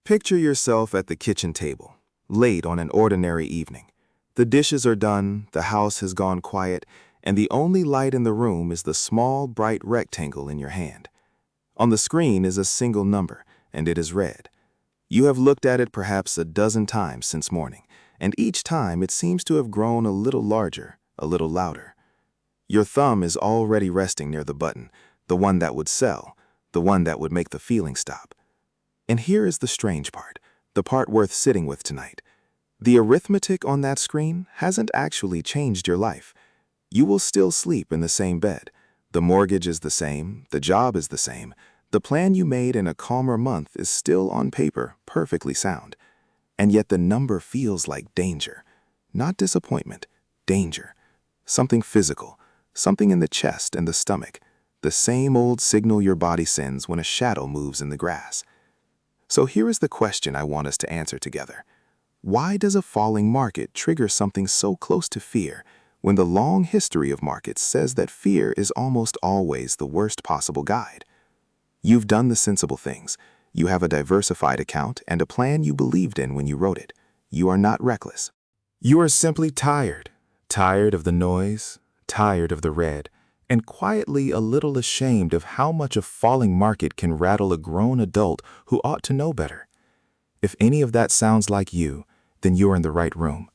Picture yourself at the kitchen table, late on an ordinary evening. The dishes are done, the house has gone quiet, and the only light in the room is the small, bright rectangle in your hand. On the screen is a single number, and it is red. You have looked at it perhaps a dozen times since morning, and each time it seems to have grown a little larger, a little louder. Your thumb is already resting near the button, the one that would sell, the one that would make the feeling stop. And here is the strange part, the part worth sitting with tonight. The arithmetic on that screen hasn't actually changed your life. You will still sleep in the same bed. The mortgage is the same, the job is the same. The plan you made in a calmer month is still on paper perfectly sound. And yet the number feels like danger. Not disappointment, danger. Something physical, something in the chest and the stomach. The same old signal your body sends when a shadow moves in the grass. So here is the question I want us to answer together. Why does a falling market trigger something so close to fear when the long history of markets says that fear is almost always the worst possible guide? You've done the sensible things. You have a diversified account and a plan you believed in when you wrote it. You are not reckless. You are simply tired. Tired of the noise, tired of the red, and quietly a little ashamed of how much a falling market can rattle a grown adult who ought to know better. If any of that sounds like you, then you're in the right room.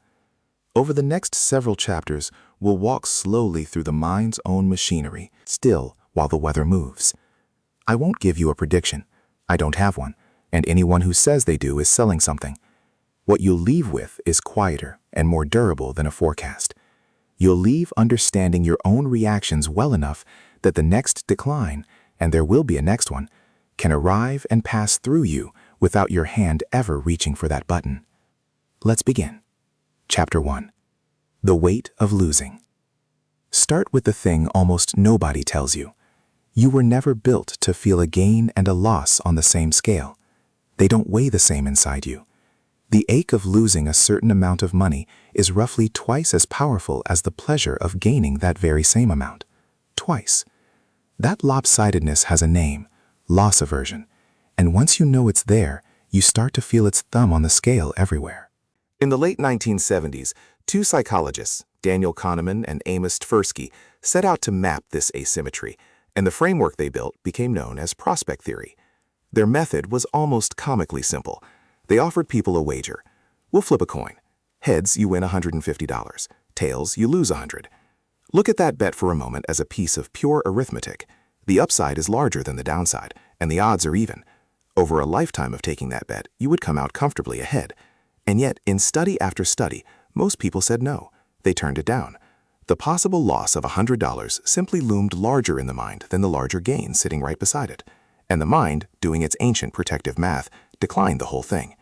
Over the next several chapters, we'll walk slowly through the mind's own machinery, still while the weather moves. I won't give you a prediction. I don't have one, and anyone who says they do is selling something. What you'll leave with is quieter and more durable than a forecast. You'll leave understanding your own reactions well enough that the next decline, and there will be a next one, can arrive and pass through you without your hand ever reaching for that button. Let's begin. Chapter 1. The Weight of Losing. Start with the thing almost nobody tells you. You were never built to feel a gain and a loss on the same scale. They don't weigh the same inside you. The ache of losing a certain amount of money is roughly twice as powerful as the pleasure of gaining that very same amount. Twice. That lopsidedness has a name, loss aversion, and once you know it's there, you start to feel its thumb on the scale everywhere. In the late 1970s, two psychologists, Daniel Kahneman and Amos Tversky, set out to map this asymmetry, and the framework they built became known as prospect theory. Their method was almost comically simple. They offered people a wager. We'll flip a coin. Heads, you win $150. Tails, you lose $100. Look at that bet for a moment as a piece of pure arithmetic. The upside is larger than the downside, and the odds are even. Over a lifetime of taking that bet, you would come out comfortably ahead. And yet, in study after study, most people said no. They turned it down. The possible loss of $100 simply loomed larger in the mind than the larger gain sitting right beside it. And the mind, doing its ancient protective math, declined the whole thing.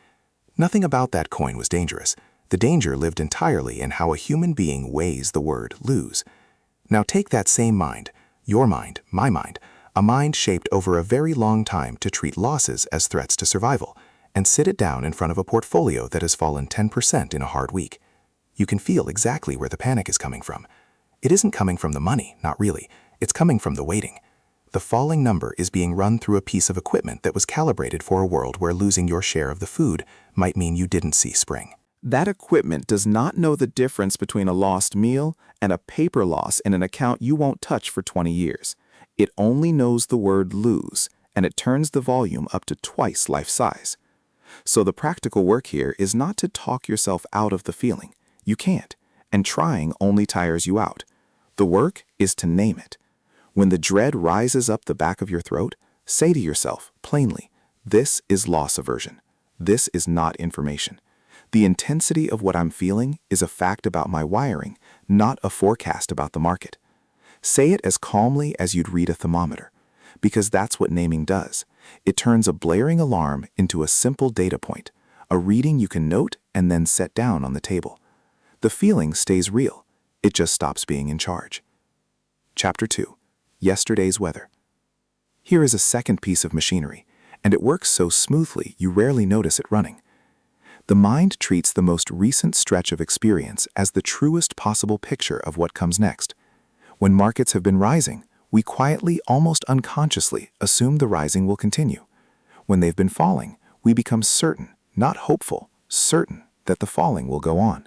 Nothing about that coin was dangerous. The danger lived entirely in how a human being weighs the word lose. Now take that same mind, your mind, my mind, a mind shaped over a very long time to treat losses as threats to survival, and sit it down in front of a portfolio that has fallen 10% in a hard week. You can feel exactly where the panic is coming from. It isn't coming from the money, not really. It's coming from the waiting. The falling number is being run through a piece of equipment that was calibrated for a world where losing your share of the food might mean you didn't see spring. That equipment does not know the difference between a lost meal and a paper loss in an account you won't touch for 20 years. It only knows the word lose, and it turns the volume up to twice life size. So the practical work here is not to talk yourself out of the feeling. You can't, and trying only tires you out. The work is to name it. When the dread rises up the back of your throat, say to yourself, plainly, this is loss aversion. This is not information. The intensity of what I'm feeling is a fact about my wiring, not a forecast about the market. Say it as calmly as you'd read a thermometer, because that's what naming does. It turns a blaring alarm into a simple data point, a reading you can note and then set down on the table. The feeling stays real. It just stops being in charge. Chapter 2. Yesterday's weather. Here is a second piece of machinery, and it works so smoothly you rarely notice it running. The mind treats the most recent stretch of experience as the truest possible picture of what comes next. When markets have been rising, we quietly, almost unconsciously, assume the rising will continue. When they've been falling, We become certain, not hopeful, certain that the falling will go on.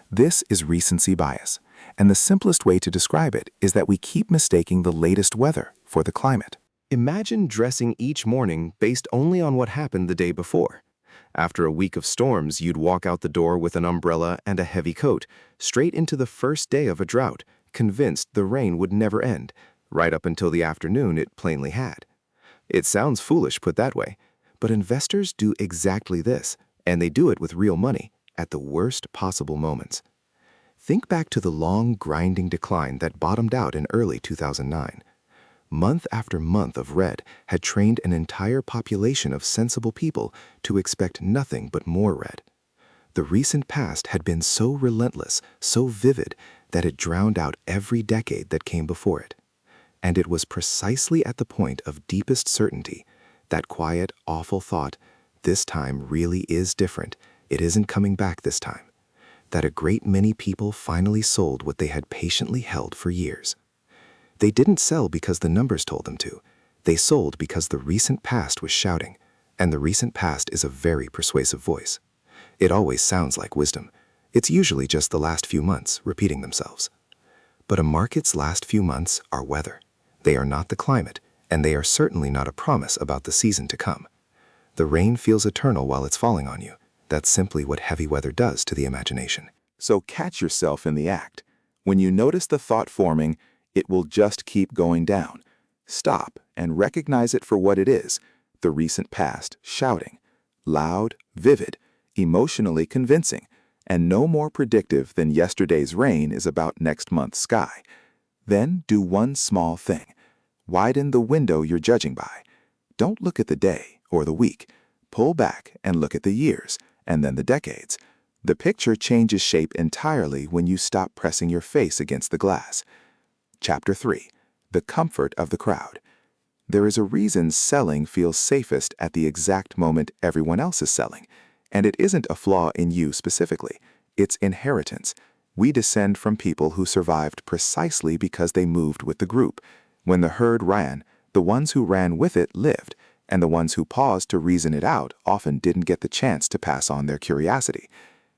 This is recency bias, and the simplest way to describe it is that we keep mistaking the latest weather for the climate. Imagine dressing each morning based only on what happened the day before. After a week of storms, you'd walk out the door with an umbrella and a heavy coat, straight into the first day of a drought, convinced the rain would never end, right up until the afternoon it plainly had. It sounds foolish put that way, but investors do exactly this, and they do it with real money, at the worst possible moments. Think back to the long, grinding decline that bottomed out in early 2009. Month after month of red had trained an entire population of sensible people to expect nothing but more red. The recent past had been so relentless, so vivid, that it drowned out every decade that came before it. And it was precisely at the point of deepest certainty, that quiet, awful thought, this time really is different, it isn't coming back this time, that a great many people finally sold what they had patiently held for years. They didn't sell because the numbers told them to. They sold because the recent past was shouting, and the recent past is a very persuasive voice. It always sounds like wisdom. It's usually just the last few months repeating themselves. But a market's last few months are weather. They are not the climate, and they are certainly not a promise about the season to come. The rain feels eternal while it's falling on you. That's simply what heavy weather does to the imagination. So catch yourself in the act. When you notice the thought forming, it will just keep going down. Stop and recognize it for what it is, the recent past shouting, loud, vivid, emotionally convincing, and no more predictive than yesterday's rain is about next month's sky. Then do one small thing. Widen the window you're judging by. Don't look at the day or the week. Pull back and look at the years, and then the decades. The picture changes shape entirely when you stop pressing your face against the glass. Chapter 3. The Comfort of the Crowd. There is a reason selling feels safest at the exact moment everyone else is selling, and it isn't a flaw in you specifically. It's inheritance. We descend from people who survived precisely because they moved with the group. When the herd ran, the ones who ran with it lived, and the ones who paused to reason it out often didn't get the chance to pass on their curiosity.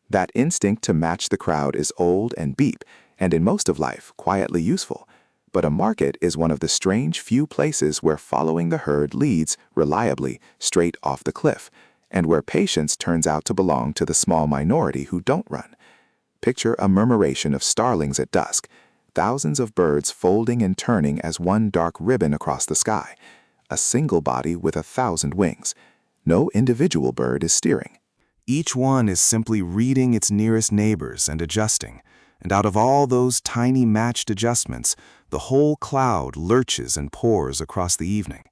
That instinct to match the crowd is old and deep, and in most of life, quietly useful. But a market is one of the strange few places where following the herd leads, reliably, straight off the cliff, and where patience turns out to belong to the small minority who don't run. Picture a murmuration of starlings at dusk, thousands of birds folding and turning as one dark ribbon across the sky, a single body with 1,000 wings. No individual bird is steering. Each one is simply reading its nearest neighbors and adjusting. And out of all those tiny matched adjustments, the whole cloud lurches and pours across the evening.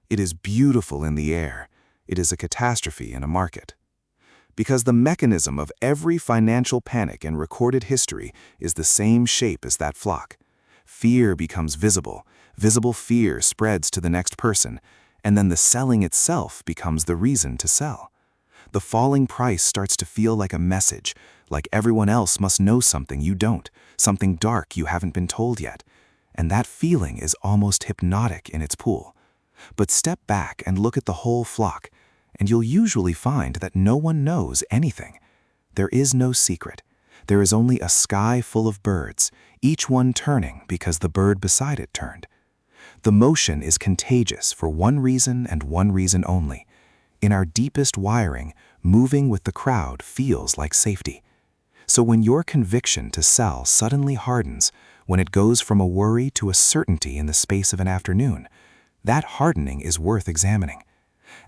It is beautiful in the air. It is a catastrophe in a market. Because the mechanism of every financial panic in recorded history is the same shape as that flock. Fear becomes visible. Visible fear spreads to the next person, and then the selling itself becomes the reason to sell. The falling price starts to feel like a message, like everyone else must know something you don't, something dark you haven't been told yet. And that feeling is almost hypnotic in its pool. But step back and look at the whole flock, and you'll usually find that no one knows anything. There is no secret. There is only a sky full of birds, each one turning because the bird beside it turned. The motion is contagious for one reason and one reason only. In our deepest wiring, moving with the crowd feels like safety. So when your conviction to sell suddenly hardens, when it goes from a worry to a certainty in the space of an afternoon, that hardening is worth examining.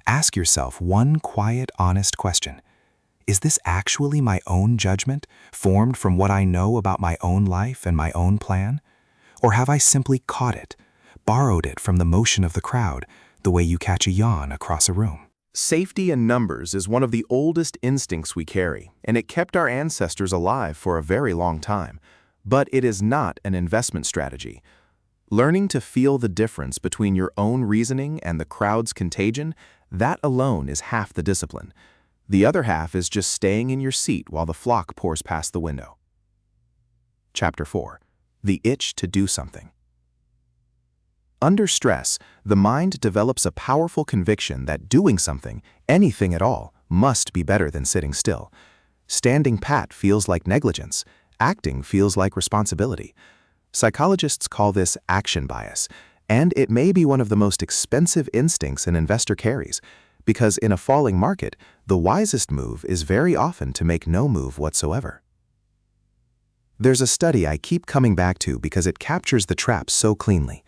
Ask yourself one quiet, honest question. Is this actually my own judgment, formed from what I know about my own life and my own plan? Or have I simply caught it, borrowed it from the motion of the crowd, the way you catch a yawn across a room? Safety in numbers is one of the oldest instincts we carry, and it kept our ancestors alive for a very long time. But it is not an investment strategy. Learning to feel the difference between your own reasoning and the crowd's contagion, that alone is half the discipline. The other half is just staying in your seat while the flock pours past the window. Chapter 4. The Itch to Do Something. Under stress, the mind develops a powerful conviction that doing something, anything at all, must be better than sitting still. Standing pat feels like negligence. Acting feels like responsibility. Psychologists call this action bias, and it may be one of the most expensive instincts an investor carries, because in a falling market, the wisest move is very often to make no move whatsoever. There's a study I keep coming back to because it captures the trap so cleanly.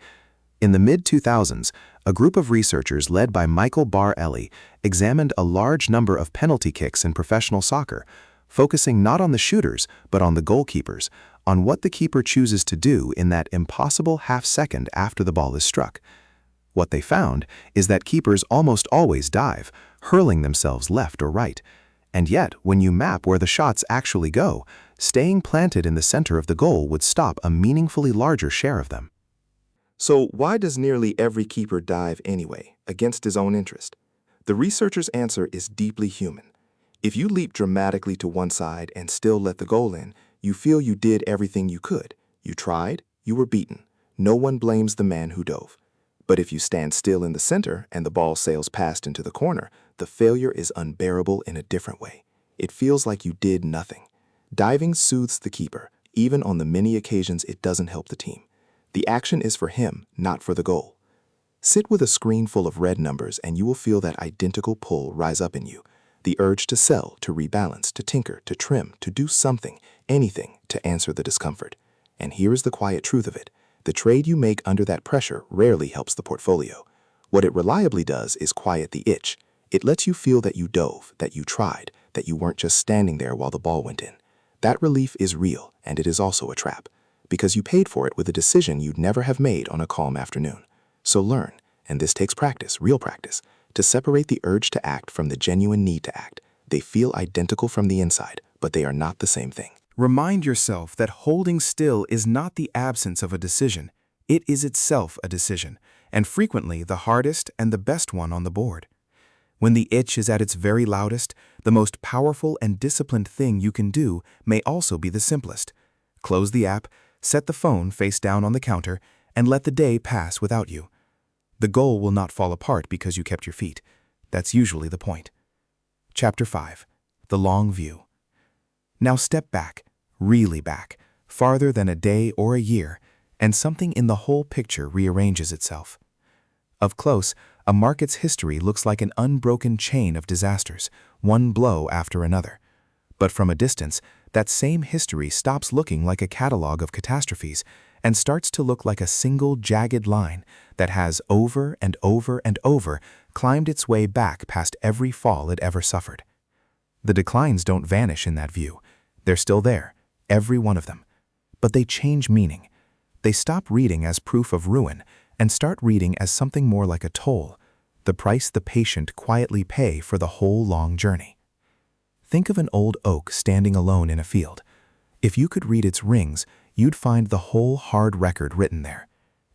In the mid-2000s, a group of researchers led by Michael Barr-Ellie examined a large number of penalty kicks in professional soccer, focusing not on the shooters but on the goalkeepers, on what the keeper chooses to do in that impossible half-second after the ball is struck. What they found is that keepers almost always dive, hurling themselves left or right. And yet, when you map where the shots actually go, staying planted in the center of the goal would stop a meaningfully larger share of them. So why does nearly every keeper dive anyway, against his own interest? The researcher's answer is deeply human. If you leap dramatically to one side and still let the goal in, you feel you did everything you could. You tried, you were beaten. No one blames the man who dove. But if you stand still in the center and the ball sails past into the corner, the failure is unbearable in a different way. It feels like you did nothing. Diving soothes the keeper, even on the many occasions it doesn't help the team. The action is for him, not for the goal. Sit with a screen full of red numbers and you will feel that identical pull rise up in you. The urge to sell, to rebalance, to tinker, to trim, to do something, anything to answer the discomfort. And here is the quiet truth of it. The trade you make under that pressure rarely helps the portfolio. What it reliably does is quiet the itch. It lets you feel that you dove, that you tried, that you weren't just standing there while the ball went in. That relief is real, and it is also a trap, because you paid for it with a decision you'd never have made on a calm afternoon. So learn, and this takes practice, real practice, to separate the urge to act from the genuine need to act. They feel identical from the inside, but they are not the same thing. Remind yourself that holding still is not the absence of a decision. It is itself a decision, and frequently the hardest and the best one on the board. When the itch is at its very loudest, the most powerful and disciplined thing you can do may also be the simplest. Close the app, set the phone face down on the counter, and let the day pass without you. The goal will not fall apart because you kept your feet. That's usually the point. Chapter 5. The Long View. Now step back, really back, farther than a day or a year, and something in the whole picture rearranges itself. Up close, a market's history looks like an unbroken chain of disasters, one blow after another. But from a distance, that same history stops looking like a catalog of catastrophes and starts to look like a single jagged line that has over and over and over climbed its way back past every fall it ever suffered. The declines don't vanish in that view. They're still there, every one of them. But they change meaning. They stop reading as proof of ruin and start reading as something more like a toll, the price the patient quietly pay for the whole long journey. Think of an old oak standing alone in a field. If you could read its rings, you'd find the whole hard record written there.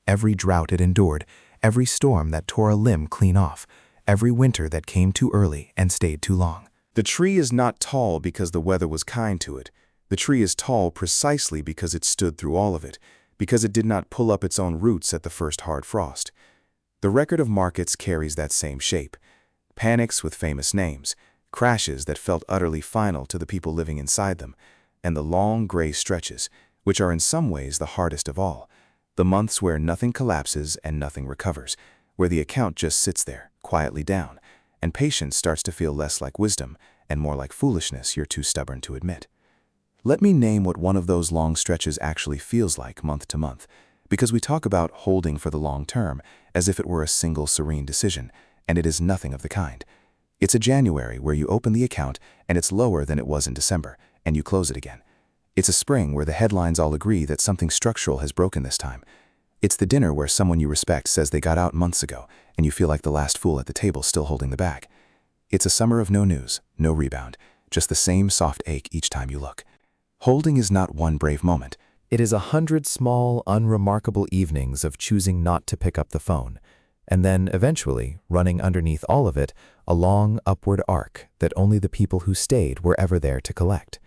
Every drought it endured, every storm that tore a limb clean off, every winter that came too early and stayed too long. The tree is not tall because the weather was kind to it. The tree is tall precisely because it stood through all of it, because it did not pull up its own roots at the first hard frost. The record of markets carries that same shape. Panics with famous names, crashes that felt utterly final to the people living inside them, and the long gray stretches, which are in some ways the hardest of all, the months where nothing collapses and nothing recovers, where the account just sits there, quietly down, and patience starts to feel less like wisdom and more like foolishness you're too stubborn to admit. Let me name what one of those long stretches actually feels like month to month, because we talk about holding for the long term as if it were a single serene decision, and it is nothing of the kind. It's a January where you open the account and it's lower than it was in December, and you close it again. It's a spring where the headlines all agree that something structural has broken this time. It's the dinner where someone you respect says they got out months ago, and you feel like the last fool at the table still holding the bag. It's a summer of no news, no rebound, just the same soft ache each time you look. Holding is not one brave moment. It is 100 small, unremarkable evenings of choosing not to pick up the phone, and then, eventually, running underneath all of it, a long upward arc that only the people who stayed were ever there to collect.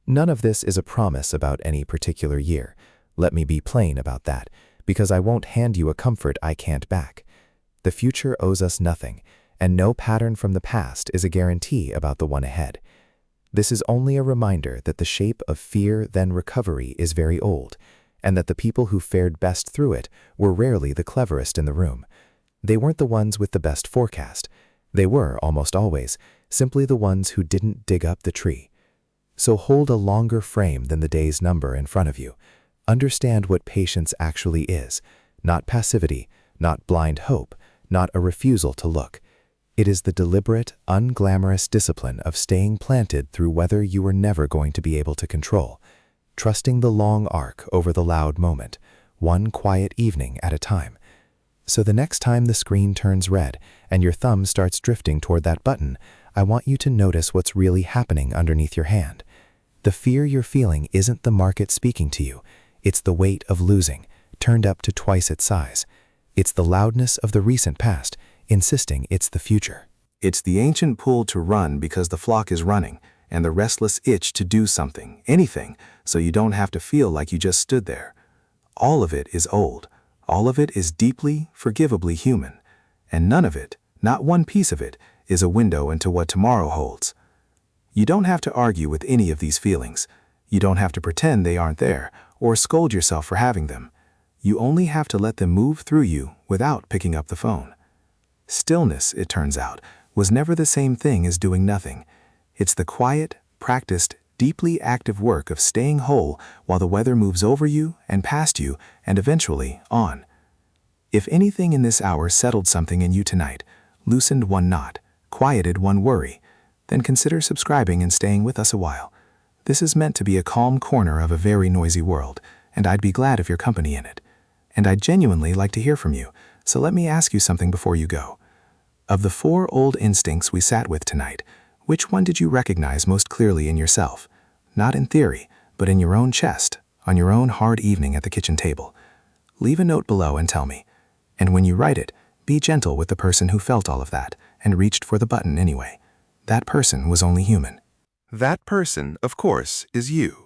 None of this is a promise about any particular year. Let me be plain about that, because I won't hand you a comfort I can't back. The future owes us nothing, and no pattern from the past is a guarantee about the one ahead. This is only a reminder that the shape of fear then recovery is very old, and that the people who fared best through it were rarely the cleverest in the room. They weren't the ones with the best forecast. They were, almost always, simply the ones who didn't dig up the tree. So hold a longer frame than the day's number in front of you. Understand what patience actually is, not passivity, not blind hope, not a refusal to look. It is the deliberate, unglamorous discipline of staying planted through weather you were never going to be able to control, trusting the long arc over the loud moment, one quiet evening at a time. So the next time the screen turns red and your thumb starts drifting toward that button, I want you to notice what's really happening underneath your hand. The fear you're feeling isn't the market speaking to you. It's the weight of losing, turned up to twice its size. It's the loudness of the recent past, insisting it's the future. It's the ancient pull to run because the flock is running, and the restless itch to do something, anything, so you don't have to feel like you just stood there. All of it is old. All of it is deeply, forgivably human. And none of it, not one piece of it, is a window into what tomorrow holds. You don't have to argue with any of these feelings. You don't have to pretend they aren't there, or scold yourself for having them. You only have to let them move through you without picking up the phone. Stillness, it turns out, was never the same thing as doing nothing. It's the quiet, practiced, deeply active work of staying whole while the weather moves over you and past you and eventually on. If anything in this hour settled something in you tonight, loosened one knot, quieted one worry, then consider subscribing and staying with us a while. This is meant to be a calm corner of a very noisy world, and I'd be glad of your company in it. And I'd genuinely like to hear from you, so let me ask you something before you go. Of the 4 old instincts we sat with tonight, which one did you recognize most clearly in yourself? Not in theory, but in your own chest, on your own hard evening at the kitchen table. Leave a note below and tell me. And when you write it, be gentle with the person who felt all of that and reached for the button anyway. That person was only human. That person, of course, is you.